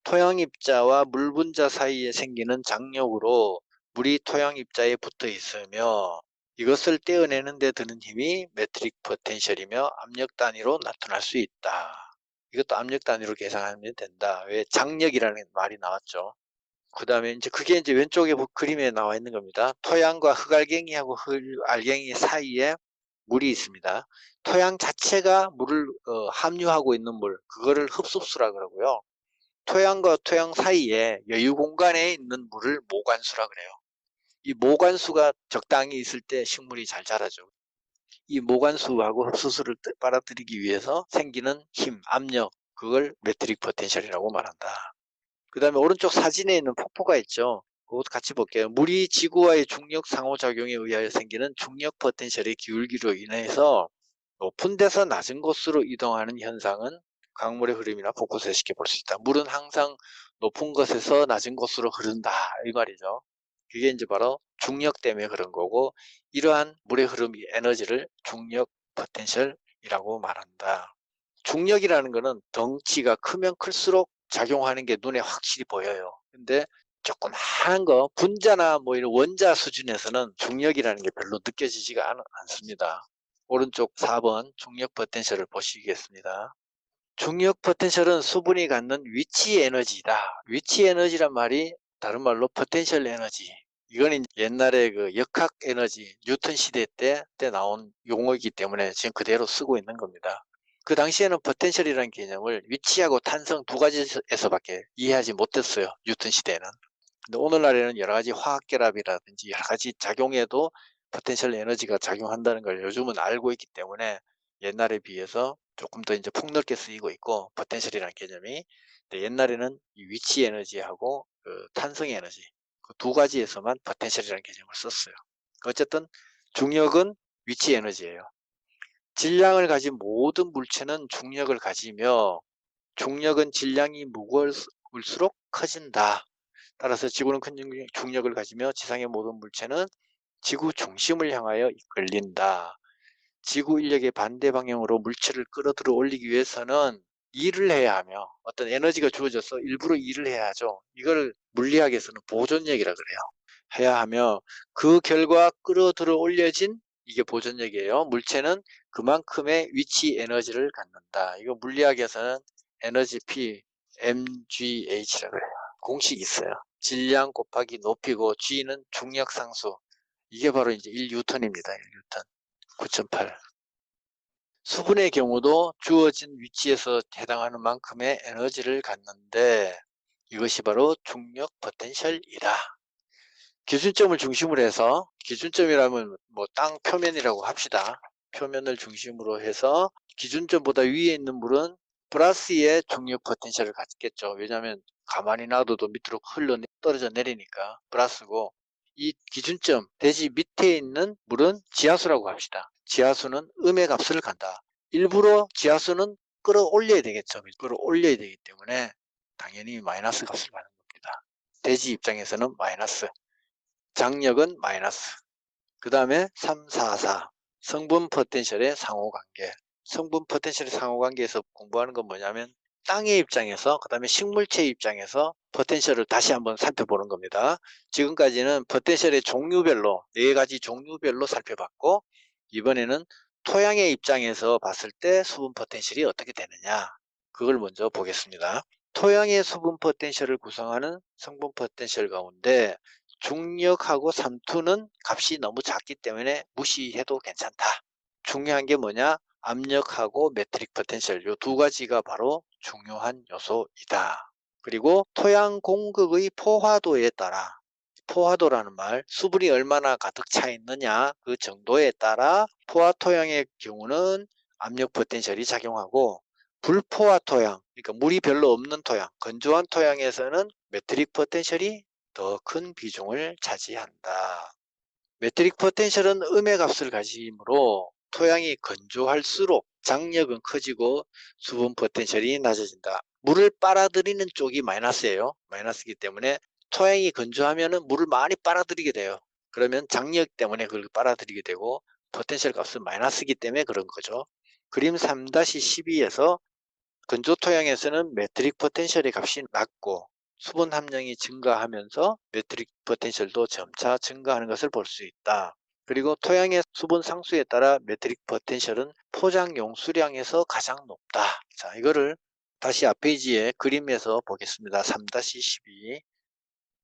토양 입자와 물 분자 사이에 생기는 장력으로 물이 토양 입자에 붙어 있으며 이것을 떼어내는 데 드는 힘이 매트릭 포텐셜이며 압력 단위로 나타날 수 있다. 이것도 압력 단위로 계산하면 된다. 왜? 장력이라는 말이 나왔죠. 그 다음에 그게 왼쪽에 그림에 나와 있는 겁니다. 토양과 흙알갱이하고 흙알갱이 사이에 물이 있습니다. 토양 자체가 물을 함유하고 있는 물, 그거를 흡수수라 그러고요. 토양과 토양 사이에 여유 공간에 있는 물을 모관수라 그래요. 이 모관수가 적당히 있을 때 식물이 잘 자라죠. 이 모관수하고 흡수수를 빨아들이기 위해서 생기는 힘, 압력, 그걸 매트릭 포텐셜이라고 말한다. 그 다음에 오른쪽 사진에 있는 폭포가 있죠. 그것도 같이 볼게요. 물이 지구와의 중력 상호작용에 의하여 생기는 중력 포텐셜의 기울기로 인해서 높은 데서 낮은 곳으로 이동하는 현상은 강물의 흐름이나 폭포수에 쉽게 볼 수 있다. 물은 항상 높은 곳에서 낮은 곳으로 흐른다 이 말이죠. 그게 이제 바로 중력 때문에 그런 거고, 이러한 물의 흐름 에너지를 중력 포텐셜이라고 말한다. 중력이라는 거는 덩치가 크면 클수록 작용하는 게 눈에 확실히 보여요. 근데 조그마한 거, 분자나 뭐 이런 원자 수준에서는 중력이라는 게 별로 느껴지지가 않습니다. 오른쪽 4번 중력 포텐셜을 보시겠습니다. 중력 포텐셜은 수분이 갖는 위치 에너지다. 위치 에너지란 말이 다른 말로 포텐셜 에너지. 이거는 옛날에 그 역학 에너지 뉴턴 시대 때 나온 용어이기 때문에 지금 그대로 쓰고 있는 겁니다. 그 당시에는 포텐셜이라는 개념을 위치하고 탄성 두 가지에서밖에 이해하지 못했어요. 뉴턴 시대에는. 근데 오늘날에는 여러 가지 화학결합이라든지 여러 가지 작용에도 포텐셜 에너지가 작용한다는 걸 요즘은 알고 있기 때문에 옛날에 비해서 조금 더 이제 폭넓게 쓰이고 있고, 포텐셜이라는 개념이. 근데 옛날에는 이 위치 에너지하고 그 탄성 에너지 그 두 가지에서만 포텐셜이라는 개념을 썼어요. 어쨌든 중력은 위치 에너지예요. 질량을 가진 모든 물체는 중력을 가지며 중력은 질량이 무거울수록 커진다. 따라서 지구는 큰 중력을 가지며 지상의 모든 물체는 지구 중심을 향하여 이끌린다. 지구 인력의 반대 방향으로 물체를 끌어들여 올리기 위해서는 일을 해야 하며, 어떤 에너지가 주어져서 일부러 일을 해야 하죠. 이걸 물리학에서는 보존력이라 그래요. 해야 하며, 그 결과 끌어들여 올려진 이게 보존력이에요. 물체는 그만큼의 위치 에너지를 갖는다. 이거 물리학에서는 에너지 P, mgh라고 해요. 공식이 있어요. 질량 곱하기 높이고 g는 중력 상수. 이게 바로 이제 1뉴턴입니다. 1뉴턴. 9.8. 수분의 경우도 주어진 위치에서 해당하는 만큼의 에너지를 갖는데 이것이 바로 중력 포텐셜이다. 기준점을 중심으로 해서, 기준점이라면 뭐 땅 표면이라고 합시다. 표면을 중심으로 해서 기준점보다 위에 있는 물은 플러스의 중력 포텐셜을 갖겠죠. 왜냐하면 가만히 놔둬도 밑으로 떨어져 내리니까 플러스고, 이 기준점 대지 밑에 있는 물은 지하수라고 합시다. 지하수는 음의 값을 간다. 일부러 지하수는 끌어올려야 되겠죠. 끌어올려야 되기 때문에 당연히 마이너스 값을 받는 겁니다. 대지 입장에서는 마이너스, 장력은 마이너스. 그 다음에 3, 4, 4 성분 포텐셜의 상호관계. 성분 포텐셜의 상호관계에서 공부하는 건 뭐냐면 땅의 입장에서, 그 다음에 식물체 입장에서 포텐셜을 다시 한번 살펴보는 겁니다. 지금까지는 포텐셜의 종류별로 4가지 종류별로 살펴봤고, 이번에는 토양의 입장에서 봤을 때 수분 포텐셜이 어떻게 되느냐, 그걸 먼저 보겠습니다. 토양의 수분 포텐셜을 구성하는 성분 포텐셜 가운데 중력하고 삼투는 값이 너무 작기 때문에 무시해도 괜찮다. 중요한 게 뭐냐? 압력하고 메트릭 포텐셜, 이 두 가지가 바로 중요한 요소이다. 그리고 토양 공급의 포화도에 따라, 포화도라는 말, 수분이 얼마나 가득 차 있느냐 그 정도에 따라 포화 토양의 경우는 압력 포텐셜이 작용하고, 불포화 토양, 그러니까 물이 별로 없는 토양, 건조한 토양에서는 메트릭 포텐셜이 더 큰 비중을 차지한다. 메트릭 포텐셜은 음의 값을 가지므로 토양이 건조할수록 장력은 커지고 수분 포텐셜이 낮아진다. 물을 빨아들이는 쪽이 마이너스예요. 마이너스이기 때문에 토양이 건조하면 물을 많이 빨아들이게 돼요. 그러면 장력 때문에 그걸 빨아들이게 되고 포텐셜 값은 마이너스이기 때문에 그런 거죠. 그림 3-12에서 건조 토양에서는 메트릭 포텐셜의 값이 낮고 수분 함량이 증가하면서 메트릭 포텐셜도 점차 증가하는 것을 볼 수 있다. 그리고 토양의 수분 상수에 따라 메트릭 포텐셜은 포장 용수량에서 가장 높다. 자, 이거를 다시 앞 페이지에 그림에서 보겠습니다. 3-12.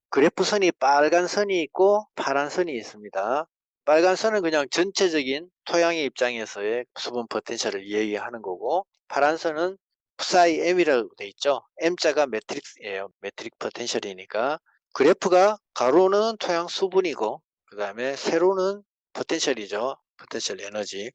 그래프 선이 빨간 선이 있고 파란 선이 있습니다. 빨간 선은 그냥 전체적인 토양의 입장에서의 수분 포텐셜을 얘기하는 거고, 파란 선은 psi m이라고 돼 있죠. m자가 매트릭스예요. 매트릭 포텐셜이니까. 그래프가 가로는 토양 수분이고 그 다음에 세로는 포텐셜이죠. 포텐셜 에너지.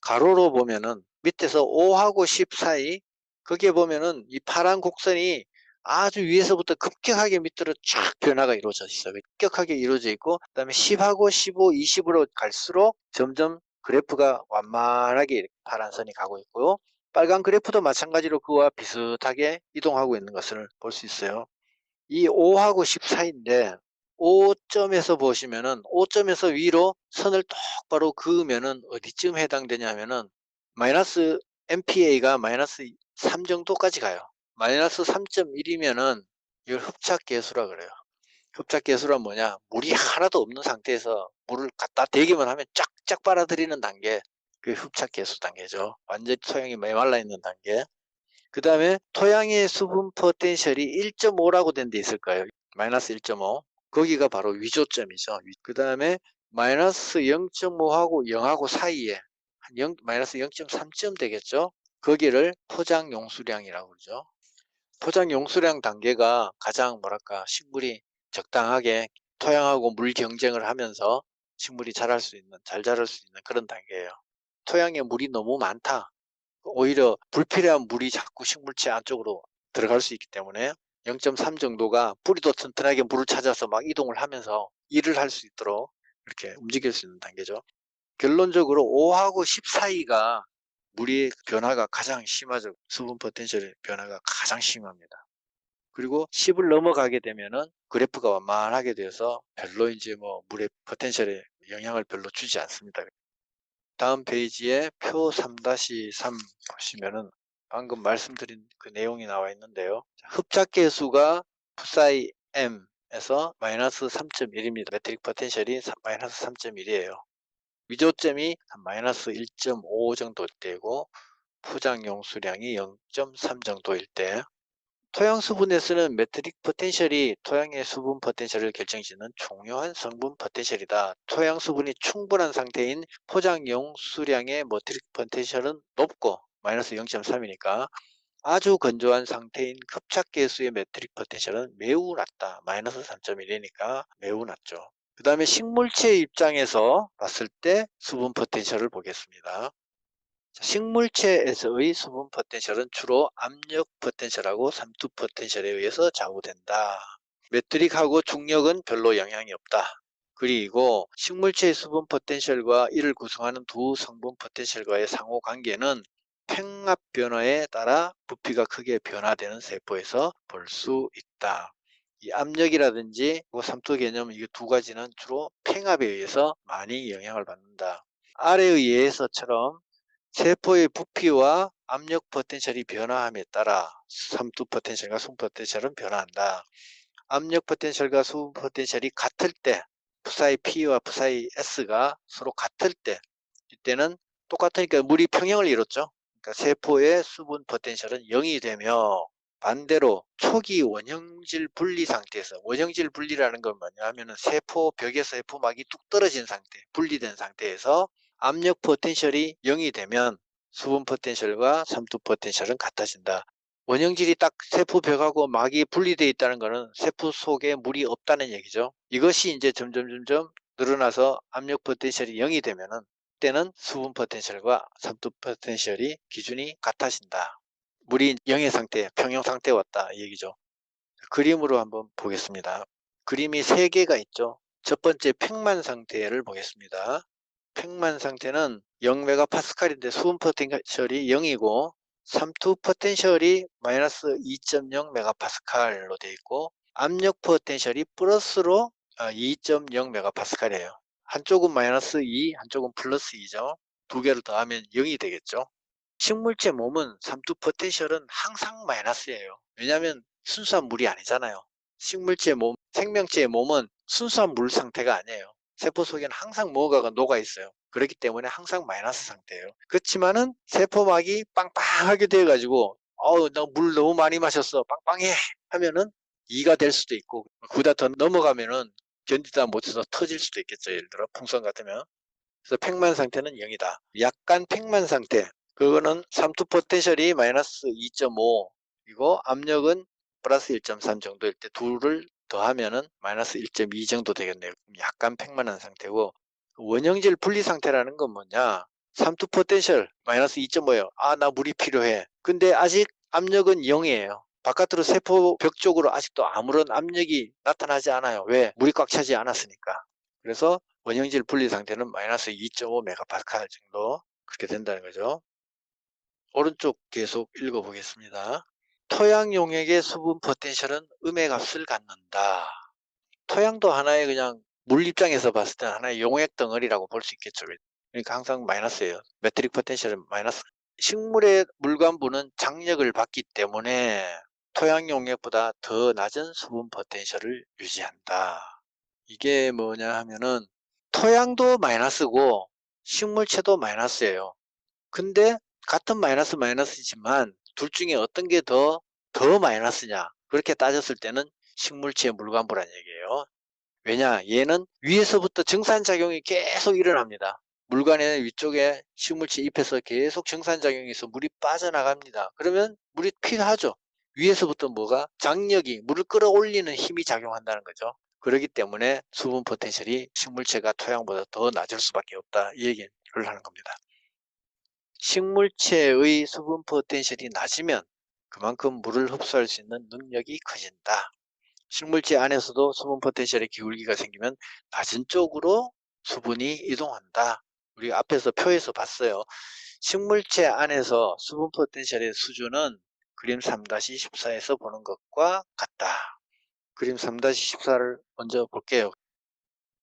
가로로 보면은 밑에서 5하고 10 사이, 거기에 보면은 이 파란 곡선이 아주 위에서부터 급격하게 밑으로 쫙 변화가 이루어져 있어요. 급격하게 이루어져 있고 그다음에 10하고 15, 20으로 갈수록 점점 그래프가 완만하게 파란 선이 가고 있고요. 빨간 그래프도 마찬가지로 그와 비슷하게 이동하고 있는 것을 볼 수 있어요. 이 5하고 10 사이인데 5점에서 보시면은 5점에서 위로 선을 똑바로 그으면은 어디쯤 해당되냐면은 마이너스 MPA가 마이너스 3 정도까지 가요. 마이너스 3.1이면은 이걸 흡착계수라 그래요. 흡착계수란 뭐냐? 물이 하나도 없는 상태에서 물을 갖다 대기만 하면 쫙쫙 빨아들이는 단계. 그게 흡착계수 단계죠. 완전히 토양이 메말라 있는 단계. 그 다음에 토양의 수분 포텐셜이 1.5라고 된 데 있을 거예요. 마이너스 1.5. 거기가 바로 위조점이죠. 그 다음에 마이너스 0.5하고 0하고 사이에 한 마이너스 0.3점 되겠죠. 거기를 포장 용수량이라고 그러죠. 포장 용수량 단계가 가장 뭐랄까 식물이 적당하게 토양하고 물 경쟁을 하면서 식물이 잘 자랄 수 있는 그런 단계예요. 토양에 물이 너무 많다. 오히려 불필요한 물이 자꾸 식물체 안쪽으로 들어갈 수 있기 때문에 0.3 정도가 뿌리도 튼튼하게 물을 찾아서 막 이동을 하면서 일을 할 수 있도록 이렇게 움직일 수 있는 단계죠. 결론적으로 5하고 10 사이가 물의 변화가 가장 심하죠. 수분 포텐셜의 변화가 가장 심합니다. 그리고 10을 넘어가게 되면은 그래프가 완만하게 되어서 별로 이제 뭐 물의 포텐셜에 영향을 별로 주지 않습니다. 다음 페이지에 표 3-3 보시면은 방금 말씀드린 그 내용이 나와 있는데요. 흡착계수가 푸사이 M에서 마이너스 3.1입니다. 메트릭 포텐셜이 마이너스 3.1이에요. 위조점이 한 마이너스 1.5 정도 되고 포장 용수량이 0.3 정도일 때 토양 수분에서는 메트릭 포텐셜이 토양의 수분 포텐셜을 결정짓는 중요한 성분 포텐셜이다. 토양 수분이 충분한 상태인 포장 용수량의 메트릭 포텐셜은 높고 마이너스 0.3이니까 아주 건조한 상태인 흡착계수의 메트릭 포텐셜은 매우 낮다. 마이너스 3.1이니까 매우 낮죠. 그 다음에 식물체 입장에서 봤을 때 수분 포텐셜을 보겠습니다. 식물체에서의 수분 포텐셜은 주로 압력 포텐셜하고 삼투 포텐셜에 의해서 좌우된다. 메트릭하고 중력은 별로 영향이 없다. 그리고 식물체의 수분 포텐셜과 이를 구성하는 두 성분 포텐셜과의 상호 관계는 팽압 변화에 따라 부피가 크게 변화되는 세포에서 볼 수 있다. 이 압력이라든지 삼투 개념 이 두 가지는 주로 팽압에 의해서 많이 영향을 받는다. 아래에 의해서처럼 세포의 부피와 압력 포텐셜이 변화함에 따라 삼투 포텐셜과 수분 포텐셜은 변화한다. 압력 포텐셜과 수분 포텐셜이 같을 때 푸사이 P와 푸사이 S가 서로 같을 때 이때는 똑같으니까 물이 평형을 이뤘죠. 그러니까 세포의 수분 포텐셜은 0이 되며 반대로 초기 원형질 분리 상태에서 원형질 분리라는 건 뭐냐 하면은 세포 벽에서 세포막이 뚝 떨어진 상태, 분리된 상태에서 압력 포텐셜이 0이 되면 수분 포텐셜과 삼투 포텐셜은 같아진다. 원형질이 딱 세포 벽하고 막이 분리되어 있다는 것은 세포 속에 물이 없다는 얘기죠. 이것이 이제 점점 늘어나서 압력 포텐셜이 0이 되면은 때는 수분 포텐셜과 삼투 포텐셜이 기준이 같아진다. 물이 0의 상태, 평형 상태에 왔다 이 얘기죠. 그림으로 한번 보겠습니다. 그림이 3개가 있죠. 첫 번째 팽만 상태를 보겠습니다. 팽만 상태는 0메가파스칼인데 수분 포텐셜이 0이고 삼투 포텐셜이 마이너스 2.0 메가파스칼로 되어 있고 압력 포텐셜이 플러스로 2.0 메가파스칼이에요. 한쪽은 마이너스 2, 한쪽은 플러스 2죠. 두 개를 더하면 0이 되겠죠. 식물체 몸은 삼투 포텐셜은 항상 마이너스예요. 왜냐하면 순수한 물이 아니잖아요. 식물체 몸, 생명체의 몸은 순수한 물 상태가 아니에요. 세포 속에는 항상 무언가가 녹아 있어요. 그렇기 때문에 항상 마이너스 상태예요. 그렇지만은 세포막이 빵빵하게 돼가지고 나 물 너무 많이 마셨어 빵빵해 하면은 2가 될 수도 있고 그보다 더 넘어가면은 견디다 못해서 터질 수도 있겠죠. 예를 들어 풍선 같으면. 그래서 팽만 상태는 0이다. 약간 팽만 상태 그거는 삼투 포텐셜이 마이너스 2.5 이고 압력은 플러스 1.3 정도일 때 둘을 더하면은 마이너스 1.2 정도 되겠네요. 약간 팽만한 상태고 원형질 분리 상태라는 건 뭐냐? 삼투 포텐셜 마이너스 2.5예요. 나 물이 필요해. 근데 아직 압력은 0이에요. 바깥으로 세포 벽 쪽으로 아직도 아무런 압력이 나타나지 않아요. 왜? 물이 꽉 차지 않았으니까. 그래서 원형질 분리 상태는 마이너스 2.5 메가파스칼 정도 그렇게 된다는 거죠. 오른쪽 계속 읽어보겠습니다. 토양 용액의 수분 포텐셜은 음의 값을 갖는다. 토양도 하나의 그냥 물 입장에서 봤을 때 하나의 용액 덩어리라고 볼 수 있겠죠. 그러니까 항상 마이너스예요. 메트릭 포텐셜은 마이너스. 식물의 물관부는 장력을 받기 때문에 토양 용액보다 더 낮은 수분 포텐셜을 유지한다. 이게 뭐냐 하면은 토양도 마이너스고 식물체도 마이너스예요. 근데 같은 마이너스지만 둘 중에 어떤 게 더 마이너스냐? 그렇게 따졌을 때는 식물체의 물관부란 얘기예요. 왜냐? 얘는 위에서부터 증산작용이 계속 일어납니다. 물관의 위쪽에 식물체 잎에서 계속 증산작용이 있어 물이 빠져나갑니다. 그러면 물이 필요하죠. 위에서부터 뭐가? 장력이, 물을 끌어올리는 힘이 작용한다는 거죠. 그렇기 때문에 수분 포텐셜이 식물체가 토양보다 더 낮을 수밖에 없다. 이 얘기를 하는 겁니다. 식물체의 수분 포텐셜이 낮으면 그만큼 물을 흡수할 수 있는 능력이 커진다. 식물체 안에서도 수분 포텐셜의 기울기가 생기면 낮은 쪽으로 수분이 이동한다. 우리가 앞에서 표에서 봤어요. 식물체 안에서 수분 포텐셜의 수준은 그림 3-14에서 보는 것과 같다. 그림 3-14를 먼저 볼게요.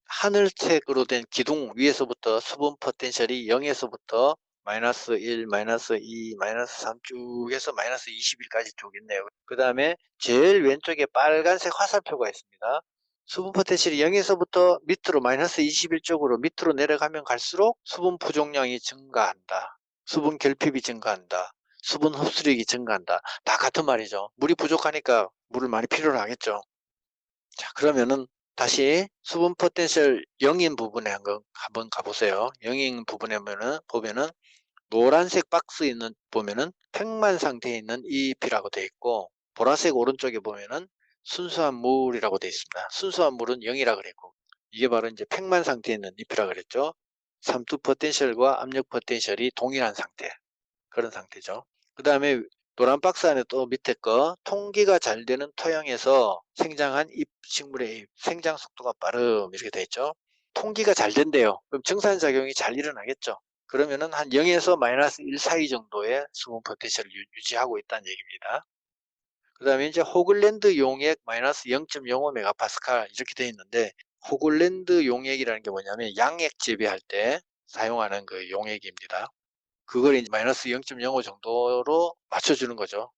하늘색으로 된 기둥 위에서부터 수분 포텐셜이 0에서부터 마이너스 1, 마이너스 2, 마이너스 3 쭉 해서 마이너스 21까지 쭉 있네요. 그 다음에 제일 왼쪽에 빨간색 화살표가 있습니다. 수분 포텐셜이 0에서부터 밑으로 마이너스 21 쪽으로 밑으로 내려가면 갈수록 수분 부족량이 증가한다. 수분 결핍이 증가한다. 수분 흡수력이 증가한다. 다 같은 말이죠. 물이 부족하니까 물을 많이 필요로 하겠죠. 자, 그러면은 다시 수분 포텐셜 0인 부분에 한번 가보세요. 0인 부분에 보면은 노란색 박스 있는 보면은 팽만 상태에 있는 잎이라고 되어 있고, 보라색 오른쪽에 보면은 순수한 물이라고 되어 있습니다. 순수한 물은 0이라 그랬고, 이게 바로 이제 팽만 상태에 있는 잎이라 그랬죠. 삼투 포텐셜과 압력 포텐셜이 동일한 상태, 그런 상태죠. 그 다음에 노란 박스 안에 또 밑에 거 통기가 잘 되는 토양에서 생장한 잎 식물의 잎 생장 속도가 빠름 이렇게 되어 있죠. 통기가 잘 된대요. 그럼 증산작용이 잘 일어나겠죠. 그러면은 한 0에서 마이너스 1 사이 정도의 수분 포텐셜을 유지하고 있다는 얘기입니다. 그 다음에 이제 호글랜드 용액 마이너스 0.05 메가파스칼 이렇게 되어 있는데, 호글랜드 용액이라는 게 뭐냐면 양액 재배할 때 사용하는 그 용액입니다. 그걸 이제 마이너스 0.05 정도로 맞춰주는 거죠.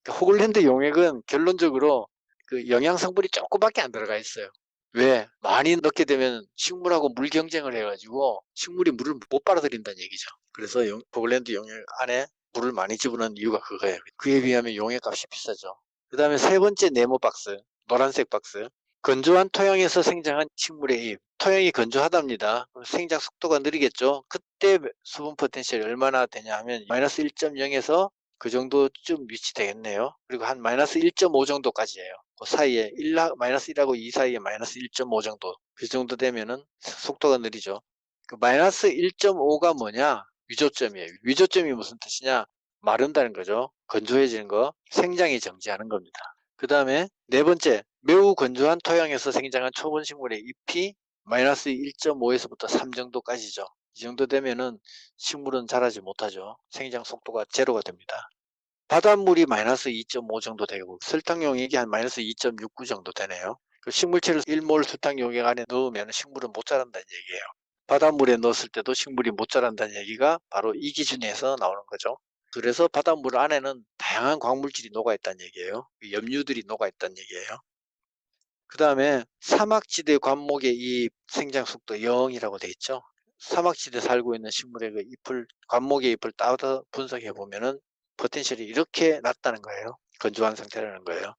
호글랜드 용액은 결론적으로 그 영양 성분이 조금밖에 안 들어가 있어요. 왜? 많이 넣게 되면 식물하고 물 경쟁을 해가지고 식물이 물을 못 빨아들인다는 얘기죠. 그래서 호글랜드 용액 안에 물을 많이 집어넣는 이유가 그거예요. 그에 비하면 용액 값이 비싸죠. 그 다음에 세 번째 네모 박스, 노란색 박스. 건조한 토양에서 생장한 식물의 잎. 토양이 건조하답니다. 생장 속도가 느리겠죠. 그때 수분 포텐셜이 얼마나 되냐 하면 마이너스 1.0에서 그 정도쯤 위치되겠네요. 그리고 한 마이너스 1.5 정도까지예요. 그 사이에 마이너스 1하고 2 사이에 마이너스 1.5 정도. 그 정도 되면은 속도가 느리죠. 그 마이너스 1.5가 뭐냐? 위조점이에요. 위조점이 무슨 뜻이냐? 마른다는 거죠. 건조해지는 거. 생장이 정지하는 겁니다. 그 다음에 네 번째, 매우 건조한 토양에서 생장한 초본식물의 잎이 마이너스 1.5에서부터 3 정도까지죠. 이 정도 되면은 식물은 자라지 못하죠. 생장 속도가 제로가 됩니다. 바닷물이 마이너스 2.5 정도 되고 설탕 용액이 한 마이너스 2.69 정도 되네요. 그 식물체를 1몰 설탕 용액 안에 넣으면 식물은 못 자란다는 얘기예요. 바닷물에 넣었을 때도 식물이 못 자란다는 얘기가 바로 이 기준에서 나오는 거죠. 그래서 바닷물 안에는 다양한 광물질이 녹아있다는 얘기예요. 염류들이 녹아있다는 얘기예요. 그 다음에 사막지대 관목의 이 생장 속도 0이라고 돼 있죠. 사막지대 살고 있는 식물의 그 잎을, 관목의 잎을 따서 분석해 보면은 포텐셜이 이렇게 낮다는 거예요. 건조한 상태라는 거예요.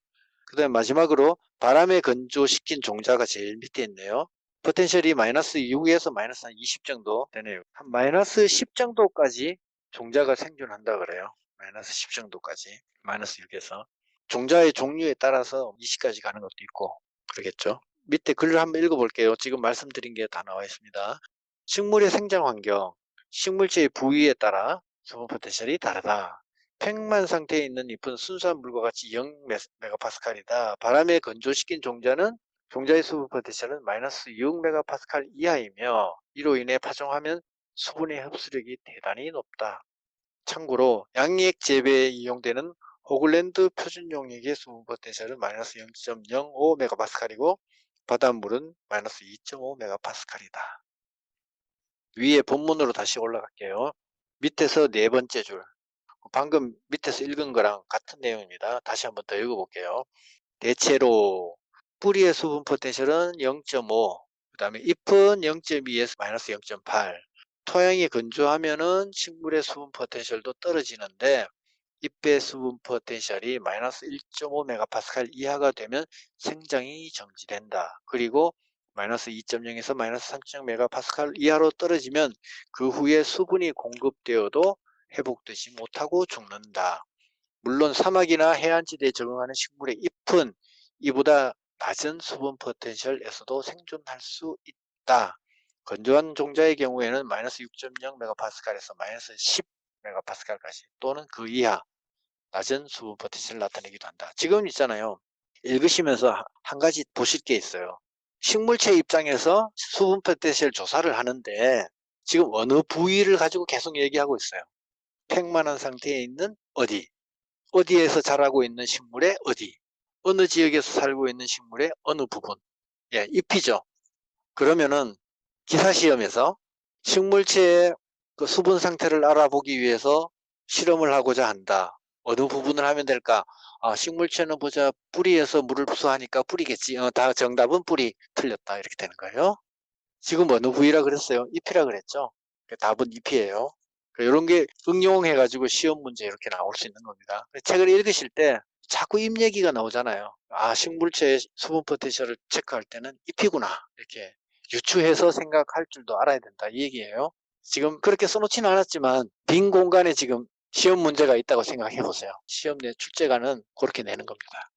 그 다음에 마지막으로 바람에 건조시킨 종자가 제일 밑에 있네요. 포텐셜이 마이너스 6에서 마이너스 한 20 정도 되네요. 한 마이너스 10 정도까지 종자가 생존한다 그래요. 마이너스 10 정도까지. 마이너스 6에서. 종자의 종류에 따라서 20까지 가는 것도 있고 그러겠죠. 밑에 글을 한번 읽어볼게요. 지금 말씀드린 게 다 나와 있습니다. 식물의 생장 환경, 식물체의 부위에 따라 수분 포텐셜이 다르다. 팽만 상태에 있는 잎은 순수한 물과 같이 0메가파스칼이다. 바람에 건조시킨 종자의 수분 포텐셜은 마이너스 6메가파스칼 이하이며 이로 인해 파종하면 수분의 흡수력이 대단히 높다. 참고로 양액 재배에 이용되는 호글랜드 표준 용액의 수분 포텐셜은 마이너스 0.05메가파스칼이고 바닷물은 마이너스 2.5메가파스칼이다. 위에 본문으로 다시 올라갈게요. 밑에서 네 번째 줄. 방금 밑에서 읽은 거랑 같은 내용입니다. 다시 한번 더 읽어볼게요. 대체로 뿌리의 수분 포텐셜은 0.5, 그 다음에 잎은 0.2에서 마이너스 0.8. 토양이 건조하면은 식물의 수분 포텐셜도 떨어지는데 잎의 수분 포텐셜이 마이너스 1.5메가파스칼 이하가 되면 생장이 정지된다. 그리고 마이너스 2.0에서 마이너스 3.0메가파스칼 이하로 떨어지면 그 후에 수분이 공급되어도 회복되지 못하고 죽는다. 물론 사막이나 해안지대에 적응하는 식물의 잎은 이보다 낮은 수분 포텐셜에서도 생존할 수 있다. 건조한 종자의 경우에는 마이너스 6.0메가파스칼에서 마이너스 10메가파스칼까지 또는 그 이하 낮은 수분 포텐셜을 나타내기도 한다. 지금 있잖아요. 읽으시면서 한 가지 보실 게 있어요. 식물체 입장에서 수분 포텐셜 조사를 하는데 지금 어느 부위를 가지고 계속 얘기하고 있어요. 팽만한 상태에 있는 어디에서 자라고 있는 식물의 어디, 어느 지역에서 살고 있는 식물의 어느 부분, 예, 잎이죠. 그러면은 기사시험에서 식물체의 그 수분 상태를 알아보기 위해서 실험을 하고자 한다. 어느 부분을 하면 될까? 식물체는 보자 뿌리에서 물을 흡수하니까 뿌리겠지. 다 정답은 뿌리. 틀렸다. 이렇게 되는 거예요. 지금 어느 부위라 그랬어요? 잎이라 그랬죠. 답은 잎이에요. 이런 게 응용해가지고 시험 문제 이렇게 나올 수 있는 겁니다. 책을 읽으실 때 자꾸 잎 얘기가 나오잖아요. 식물체의 수분 포텐셜을 체크할 때는 잎이구나. 이렇게 유추해서 생각할 줄도 알아야 된다. 이 얘기예요. 지금 그렇게 써놓지는 않았지만 빈 공간에 지금 시험 문제가 있다고 생각해 보세요. 시험 내 출제관은 그렇게 내는 겁니다.